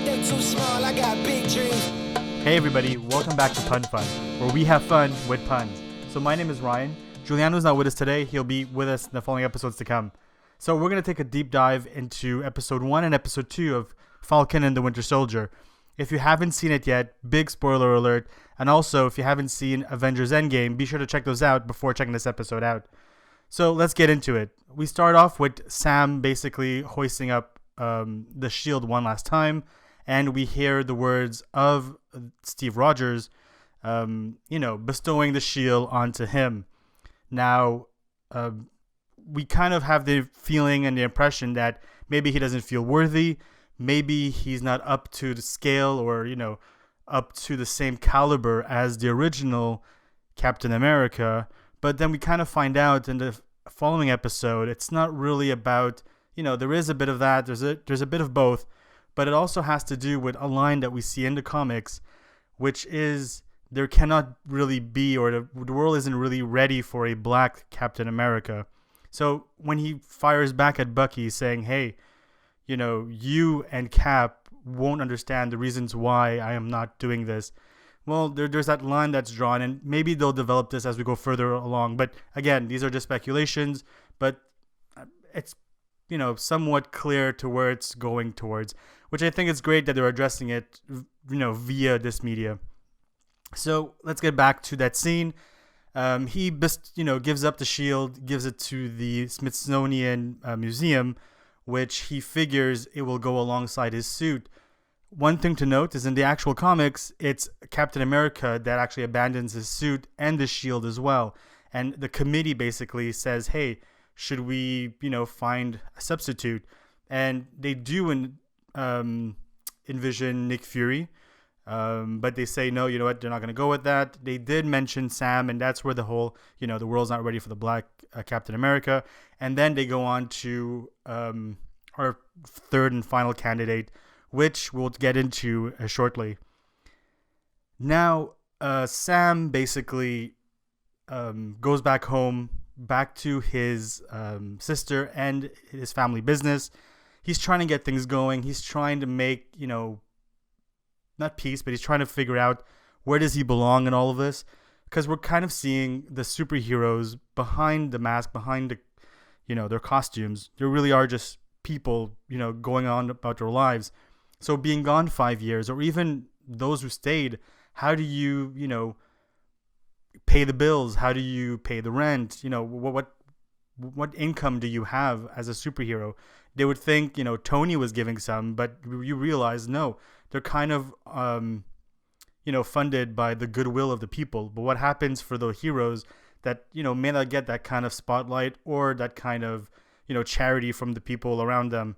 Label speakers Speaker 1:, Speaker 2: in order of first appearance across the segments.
Speaker 1: They too small, I got big dreams.
Speaker 2: Hey everybody, welcome back to Pun Fun, where we have fun with puns. So my name is Ryan. Giuliano's not with us today. He'll be with us in the following episodes to come. So we're going to take a deep dive into episode 1 and episode 2 of Falcon and the Winter Soldier. If you haven't seen it yet, big spoiler alert. And also, if you haven't seen Avengers Endgame, be sure to check those out before checking this episode out. So let's get into it. We start off with Sam basically hoisting up the shield one last time. And we hear the words of Steve Rogers, bestowing the shield onto him. Now, we kind of have the feeling and the impression that maybe he doesn't feel worthy. Maybe he's not up to the scale or, up to the same caliber as the original Captain America. But then we kind of find out in the following episode, it's not really about, there is a bit of that. There's a bit of both. But it also has to do with a line that we see in the comics, which is there cannot really be, or the world isn't really ready for a black Captain America. So when he fires back at Bucky saying, hey, you and Cap won't understand the reasons why I am not doing this. Well, there's that line that's drawn, and maybe they'll develop this as we go further along. But again, these are just speculations, but it's, somewhat clear to where it's going towards, which I think is great that they're addressing it, via this media. So let's get back to that scene. He gives up the shield, gives it to the Smithsonian Museum, which he figures it will go alongside his suit. One thing to note is in the actual comics, it's Captain America that actually abandons his suit and the shield as well. And the committee basically says, hey, should we, find a substitute? And they do envision Nick Fury. But they say, no, you know what? They're not going to go with that. They did mention Sam, and that's where the whole, the world's not ready for the black Captain America. And then they go on to our third and final candidate, which we'll get into shortly. Now, Sam basically goes back home, back to his sister and his family business. He's trying to get things going. He's trying to make, not peace, but he's trying to figure out where does he belong in all of this, because we're kind of seeing the superheroes behind the mask, behind the, their costumes. They really are just people, going on about their lives. So being gone 5 years, or even those who stayed, how do you, pay the bills? How do you pay the rent? What income do you have as a superhero? They would think, Tony was giving some, but you realize, no, they're kind of, funded by the goodwill of the people. But what happens for the heroes that, may not get that kind of spotlight or that kind of, charity from the people around them?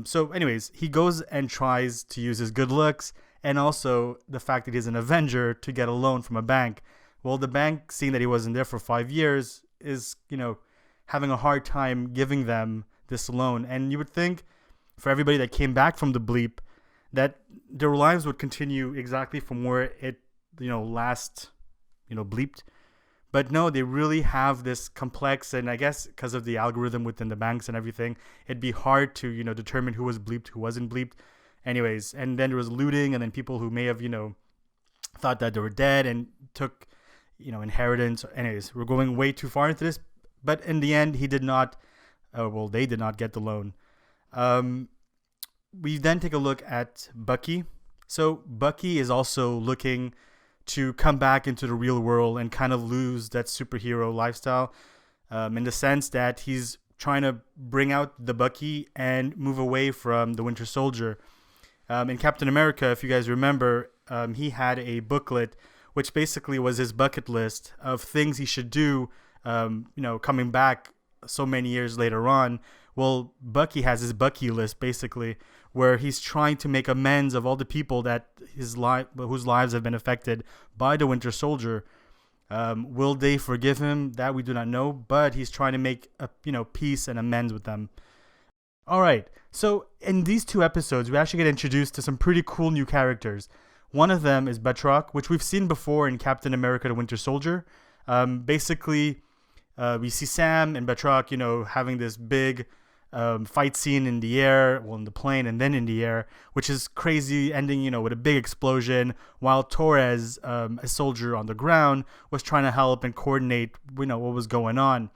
Speaker 2: So anyways, he goes and tries to use his good looks and also the fact that he's an Avenger to get a loan from a bank. Well, the bank, seeing that he wasn't there for 5 years, is, having a hard time giving them this loan. And you would think for everybody that came back from the bleep that their lives would continue exactly from where it, last, bleeped. But no, they really have this complex, and I guess because of the algorithm within the banks and everything, it'd be hard to, determine who was bleeped, who wasn't bleeped. Anyways, and then there was looting, and then people who may have, thought that they were dead and took, inheritance. Anyways, we're going way too far into this. But in the end, they did not get the loan. We then take a look at Bucky. So Bucky is also looking to come back into the real world and kind of lose that superhero lifestyle, in the sense that he's trying to bring out the Bucky and move away from the Winter Soldier. In Captain America, if you guys remember, he had a booklet which basically was his bucket list of things he should do, coming back so many years later on. Well, Bucky has his Bucky list, basically, where he's trying to make amends of all the people that whose lives have been affected by the Winter Soldier. Will they forgive him? That we do not know, but he's trying to make peace and amends with them. All right, so in these 2 episodes, we actually get introduced to some pretty cool new characters. One of them is Batroc, which we've seen before in Captain America: The Winter Soldier. Basically, we see Sam and Batroc, having this big fight scene in the air, well, in the plane and then in the air, which is crazy, ending, with a big explosion, while Torres, a soldier on the ground, was trying to help and coordinate, what was going on.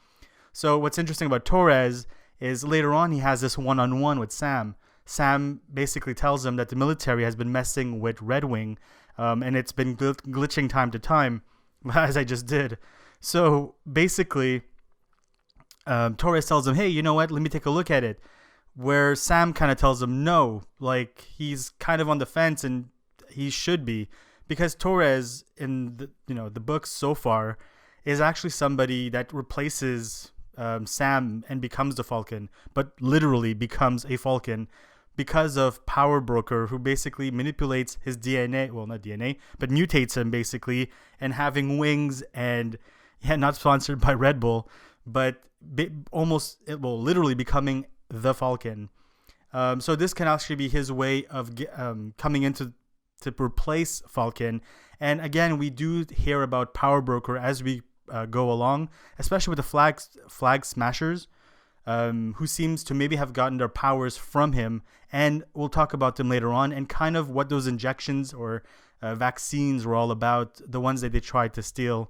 Speaker 2: So what's interesting about Torres is later on he has this one-on-one with Sam. Sam basically tells him that the military has been messing with Red Wing, and it's been glitching time to time, as I just did. So basically, Torres tells him, hey, you know what? Let me take a look at it. Where Sam kind of tells him no, like he's kind of on the fence, and he should be, because Torres in the books so far is actually somebody that replaces Sam and becomes the Falcon, but literally becomes a Falcon because of Power Broker, who basically manipulates his DNA, well, not DNA, but mutates him basically, and having wings, and not sponsored by Red Bull, but literally becoming the Falcon. So this can actually be his way of coming into to replace Falcon. And again, we do hear about Power Broker as we go along, especially with the flag smashers, who seems to maybe have gotten their powers from him, and we'll talk about them later on, and kind of what those injections or vaccines were all about, the ones that they tried to steal.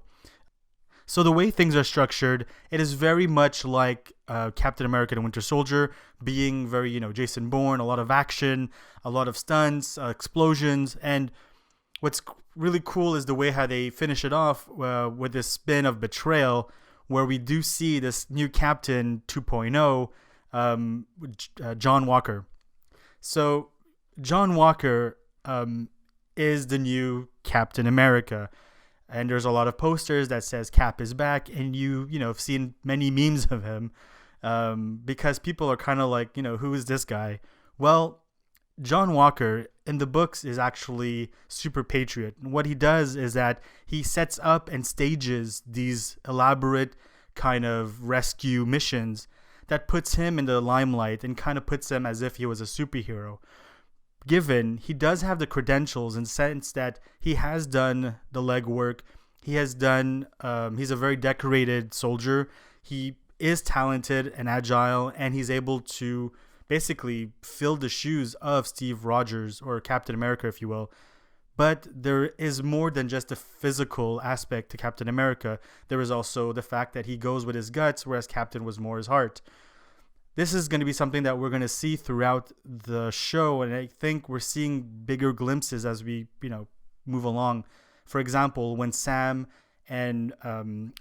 Speaker 2: So the way things are structured, it is very much like Captain America and Winter Soldier, being very, Jason Bourne, a lot of action, a lot of stunts, explosions, and what's really cool is the way how they finish it off with this spin of betrayal, where we do see this new Captain 2.0, John Walker. So John Walker is the new Captain America. And there's a lot of posters that says Cap is back, and have seen many memes of him, because people are kind of like, who is this guy? Well, John Walker in the books is actually super patriot. And what he does is that he sets up and stages these elaborate kind of rescue missions that puts him in the limelight and kind of puts him as if he was a superhero. Given he does have the credentials in the sense that he has done the legwork, he has done, he's a very decorated soldier, he is talented and agile, and he's able to basically fill the shoes of Steve Rogers, or Captain America, if you will. But there is more than just a physical aspect to Captain America. There is also the fact that he goes with his guts, whereas Captain was more his heart. This is going to be something that we're going to see throughout the show, and I think we're seeing bigger glimpses as we, move along. For example, when Sam and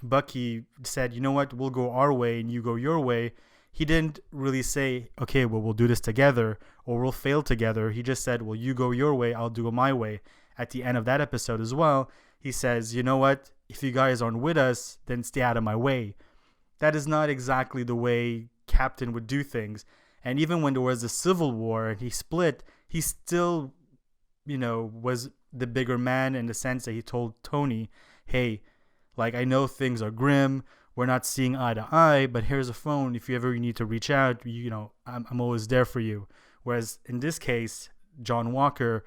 Speaker 2: Bucky said, you know what, we'll go our way and you go your way, he didn't really say, okay, well, we'll do this together or we'll fail together. He just said, well, you go your way, I'll do it my way. At the end of that episode as well, he says, you know what, if you guys aren't with us, then stay out of my way. That is not exactly the way Captain would do things. And even when there was a civil war and he split, he still, was the bigger man, in the sense that he told Tony, hey, like, I know things are grim, we're not seeing eye to eye, but here's a phone. If you ever need to reach out, I'm always there for you. Whereas in this case, John Walker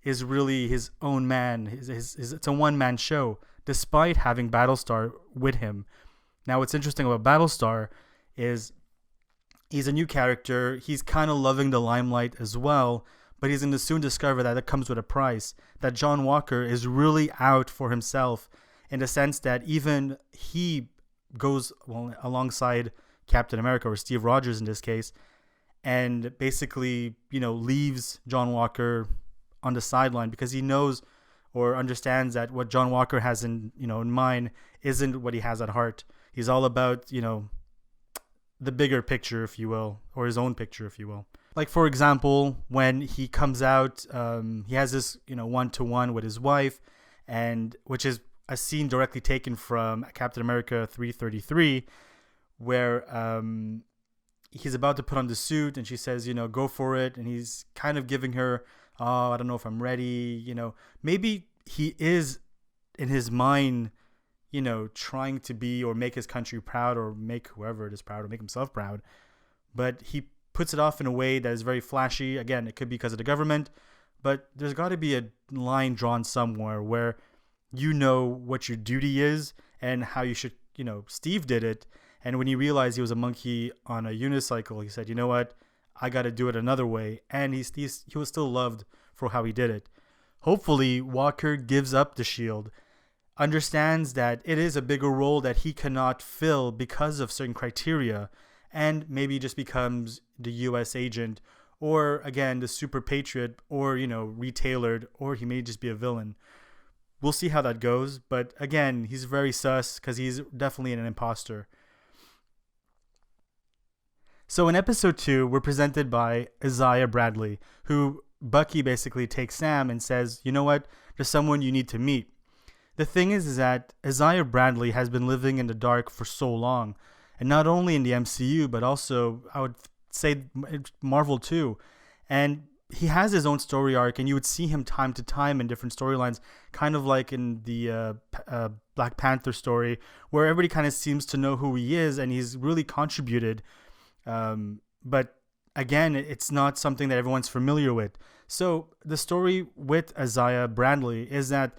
Speaker 2: is really his own man. It's a one-man show, despite having Battlestar with him. Now, what's interesting about Battlestar is he's a new character. He's kind of loving the limelight as well, but he's going to soon discover that it comes with a price, that John Walker is really out for himself, in the sense that even he goes alongside Captain America, or Steve Rogers in this case, and basically, leaves John Walker on the sideline, because he knows or understands that what John Walker has in mind isn't what he has at heart. He's all about, the bigger picture, if you will, or his own picture, if you will. Like, for example, when he comes out, he has this, one-to-one with his wife, and which is a scene directly taken from Captain America 333, where he's about to put on the suit, and she says, go for it, and he's kind of giving her, oh, I don't know if I'm ready, maybe he is in his mind, trying to be or make his country proud, or make whoever it is proud, or make himself proud, but he puts it off in a way that is very flashy. Again, it could be because of the government, but there's got to be a line drawn somewhere where what your duty is and how you should, Steve did it, And when he realized he was a monkey on a unicycle, he said, you know what? I got to do it another way. And he was still loved for how he did it. Hopefully, Walker gives up the shield, understands that it is a bigger role that he cannot fill because of certain criteria, and maybe just becomes the U.S. agent, or again, the super patriot, or, retailored, or he may just be a villain. We'll see how that goes. But again, he's very sus because he's definitely an imposter. So in episode 2, we're presented by Isaiah Bradley, who Bucky basically takes Sam and says, you know what, there's someone you need to meet. The thing is that Isaiah Bradley has been living in the dark for so long, and not only in the MCU, but also, I would say, Marvel too. And he has his own story arc, and you would see him time to time in different storylines, kind of like in the Black Panther story, where everybody kind of seems to know who he is, and he's really contributed. But again, it's not something that everyone's familiar with. So the story with Isaiah Bradley is that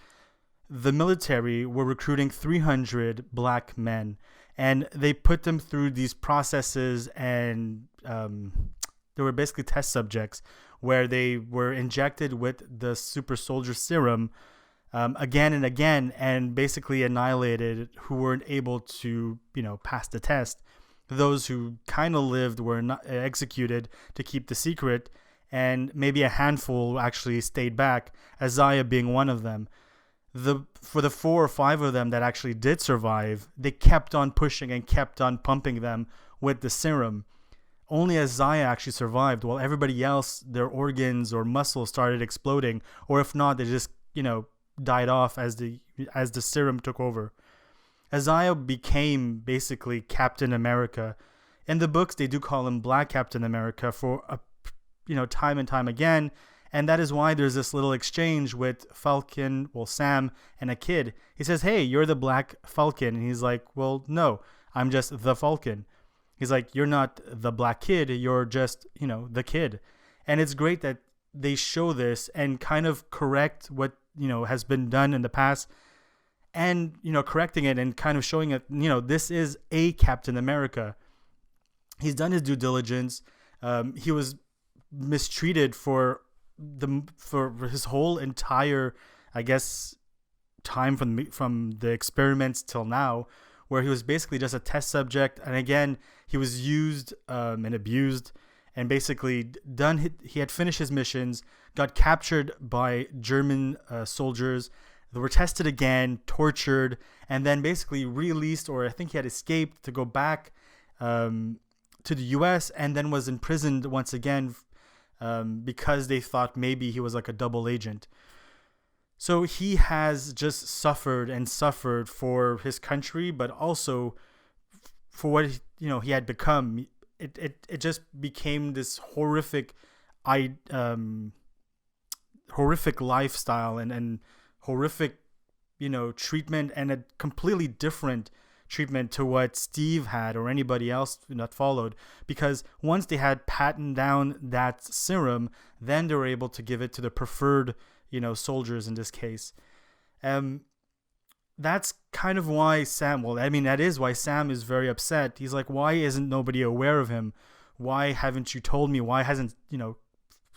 Speaker 2: the military were recruiting 300 black men, and they put them through these processes, and they were basically test subjects where they were injected with the super soldier serum again and again, and basically annihilated who weren't able to, pass the test. Those who kind of lived were not executed to keep the secret, and maybe a handful actually stayed back, Isaiah being one of them. For the 4 or 5 of them that actually did survive, they kept on pushing and kept on pumping them with the serum. Only Isaiah actually survived, while everybody else, their organs or muscles started exploding, or if not, they just, died off as the serum took over. Isaiah became basically Captain America. In the books, they do call him Black Captain America for time and time again, and that is why there's this little exchange with Falcon, Sam, and a kid. He says, "Hey, you're the Black Falcon," and he's like, "Well, no, I'm just the Falcon." He's like, "You're not the black kid, you're just, the kid." And it's great that they show this and kind of correct what, has been done in the past, and, correcting it and kind of showing it, this is a Captain America. He's done his due diligence. He was mistreated for his whole entire, I guess, time from the experiments till now, where he was basically just a test subject. And again, he was used and abused, and basically he had finished his missions, got captured by German soldiers. They were tested again, tortured, and then basically released, or I think he had escaped to go back to the U.S., and then was imprisoned once again because they thought maybe he was like a double agent. So he has just suffered and suffered for his country, but also for what he had become. It just became this horrific lifestyle and horrific, treatment, and a completely different treatment to what Steve had or anybody else that followed. Because once they had patented down that serum, then they were able to give it to the preferred, soldiers in this case. That's kind of why that is why Sam is very upset. He's like, why isn't nobody aware of him? Why haven't you told me? Why hasn't,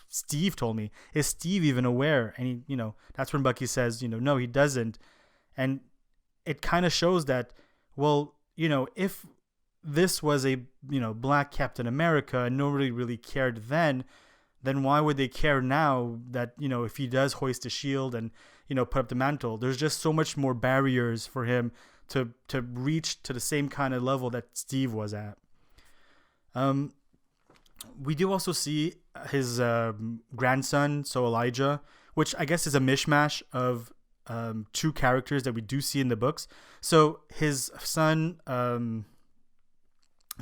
Speaker 2: Steve told me? Is Steve even aware? And he, that's when Bucky says, no, he doesn't. And it kind of shows that, well, if this was a, Black Captain America and nobody really cared then why would they care now that, if he does hoist a shield and, put up the mantle? There's just so much more barriers for him to reach to the same kind of level that Steve was at. We do also see his grandson, so Elijah, which I guess is a mishmash of 2 characters that we do see in the books. So his son,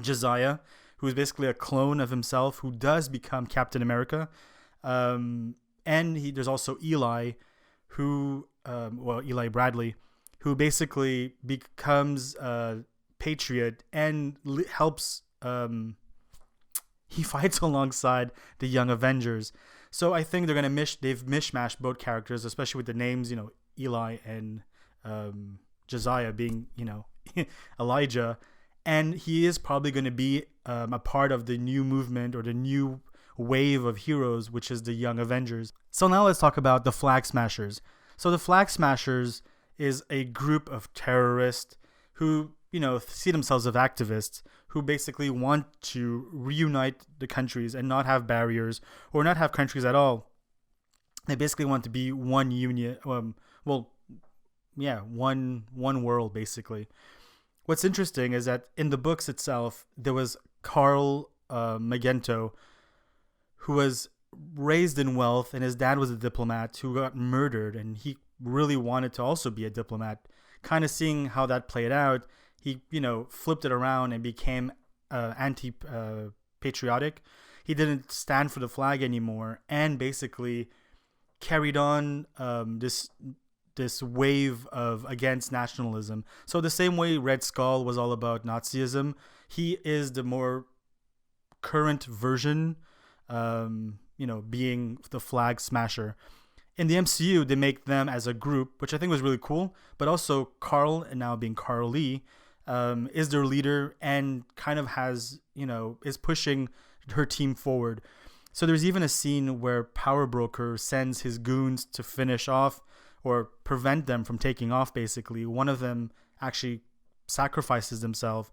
Speaker 2: Josiah, who is basically a clone of himself, who does become Captain America. And there's also Eli, who, Eli Bradley, who basically becomes a patriot and helps, he fights alongside the Young Avengers. So I think they've mishmashed both characters, especially with the names, Eli and Josiah being, Elijah. And he is probably going to be a part of the new movement or the new wave of heroes, which is the Young Avengers. So now let's talk about the Flag Smashers. So the Flag Smashers is a group of terrorists who, see themselves as activists, who basically want to reunite the countries and not have barriers or not have countries at all. They basically want to be one union, one world, basically. What's interesting is that in the books itself, there was Carl Magento, who was raised in wealth, and his dad was a diplomat who got murdered, and he really wanted to also be a diplomat. Kind of seeing how that played out, he, flipped it around and became anti-patriotic. He didn't stand for the flag anymore, and basically carried on this wave of against nationalism. So the same way Red Skull was all about Nazism, he is the more current version, being the Flag Smasher. In the MCU, they make them as a group, which I think was really cool. But also Carl, and now being Carl Lee, is their leader and kind of has, is pushing her team forward. So there's even a scene where Power Broker sends his goons to finish off or prevent them from taking off, basically. One of them actually sacrifices themselves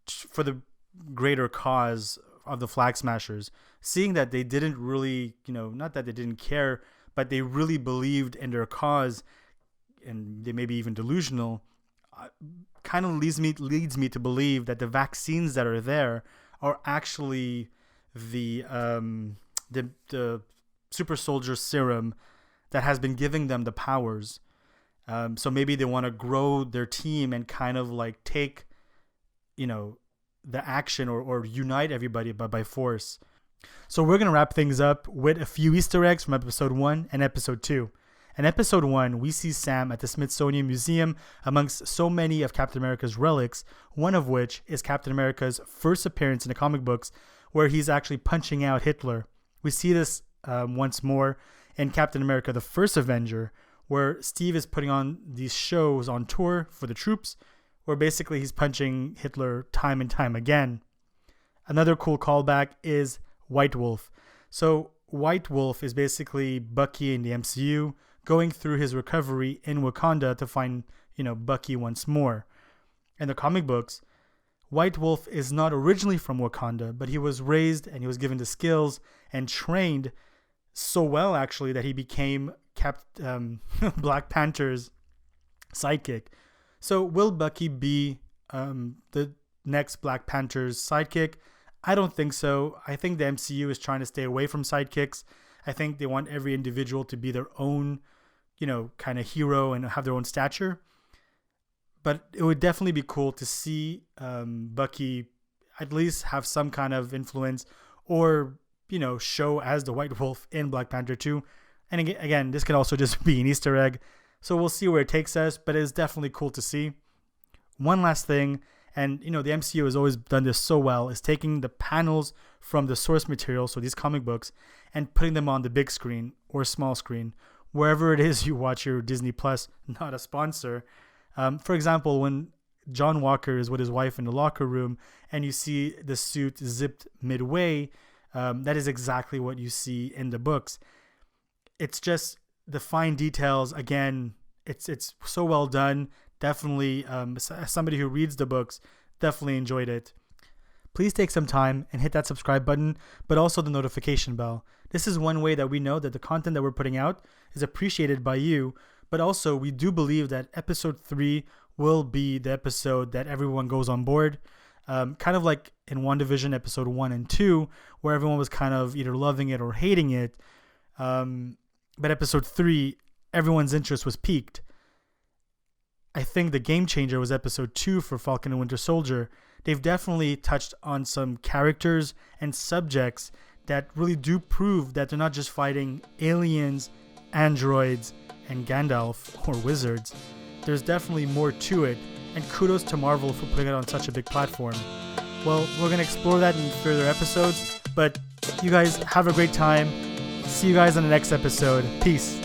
Speaker 2: for the greater cause of the Flag Smashers, seeing that they didn't really, not that they didn't care, but they really believed in their cause, and they may be even delusional, kind of leads me to believe that the vaccines that are there are actually the super soldier serum that has been giving them the powers. So maybe they want to grow their team and kind of like take, the action or unite everybody by force. So we're going to wrap things up with a few Easter eggs from episode 1 and episode 2. In episode 1, we see Sam at the Smithsonian Museum amongst so many of Captain America's relics, one of which is Captain America's first appearance in the comic books, where he's actually punching out Hitler. We see this once more in Captain America, the First Avenger, where Steve is putting on these shows on tour for the troops, where basically he's punching Hitler time and time again. Another cool callback is White Wolf. So White Wolf is basically Bucky in the MCU going through his recovery in Wakanda to find, Bucky once more. In the comic books, White Wolf is not originally from Wakanda, but he was raised and he was given the skills and trained so well, actually, that he became Black Panther's sidekick. So will Bucky be the next Black Panther's sidekick? I don't think so. I think the MCU is trying to stay away from sidekicks. I think they want every individual to be their own, kind of hero and have their own stature. But it would definitely be cool to see Bucky at least have some kind of influence or, show as the White Wolf in Black Panther 2. And again, this could also just be an Easter egg. So we'll see where it takes us, but it's definitely cool to see. One last thing, and the MCU has always done this so well, is taking the panels from the source material, so these comic books, and putting them on the big screen or small screen, wherever it is you watch your Disney Plus, not a sponsor. For example, when John Walker is with his wife in the locker room and you see the suit zipped midway, that is exactly what you see in the books. It's just the fine details. Again, it's so well done. Definitely, as somebody who reads the books, definitely enjoyed it. Please take some time and hit that subscribe button, but also the notification bell. This is one way that we know that the content that we're putting out is appreciated by you, but also we do believe that episode 3 will be the episode that everyone goes on board. Kind of like in WandaVision episode 1 and 2, where everyone was kind of either loving it or hating it. But episode 3, everyone's interest was piqued. I think the game changer was episode 2 for Falcon and Winter Soldier. They've definitely touched on some characters and subjects that really do prove that they're not just fighting aliens, androids, and Gandalf or wizards. There's definitely more to it, and kudos to Marvel for putting it on such a big platform. Well, we're going to explore that in further episodes, but you guys have a great time. See you guys on the next episode. Peace.